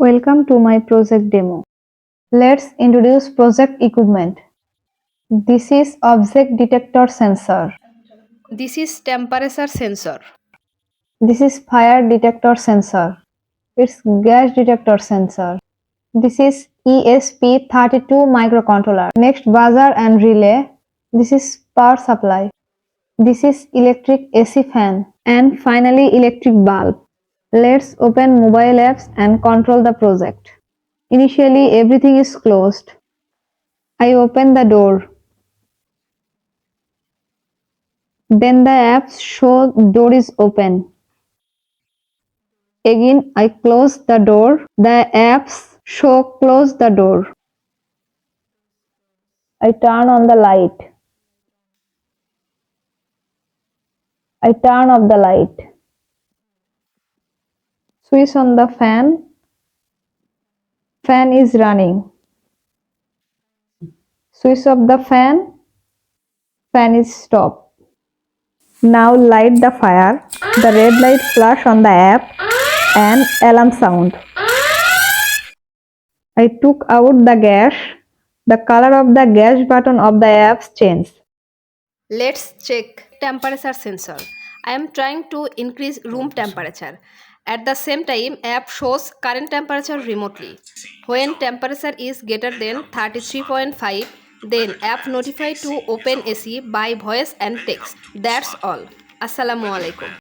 Welcome to my project demo. Let's introduce project equipment. This is object detector sensor. This is temperature sensor. This is fire detector sensor. It's gas detector sensor. This is ESP32 microcontroller. Next, buzzer and relay. This is power supply. This is electric AC fan. And finally, electric bulb. Let's open mobile apps and control the project. Initially, everything is closed. I open the door. Then the apps show door is open. Again I close the door. The apps show close the door. I turn on the light. I turn off the light. Switch on the fan. Fan is running. Switch off the fan. Fan is stopped. Now light the fire. The red light flash on the app and alarm sound. I took out the gas. The color of the gas button of the apps changed. Let's check temperature sensor. I am trying to increase room temperature. At the same time, app shows current temperature remotely. When temperature is greater than 33.5, then app notify to open AC by voice and text. That's all. Assalamu alaikum.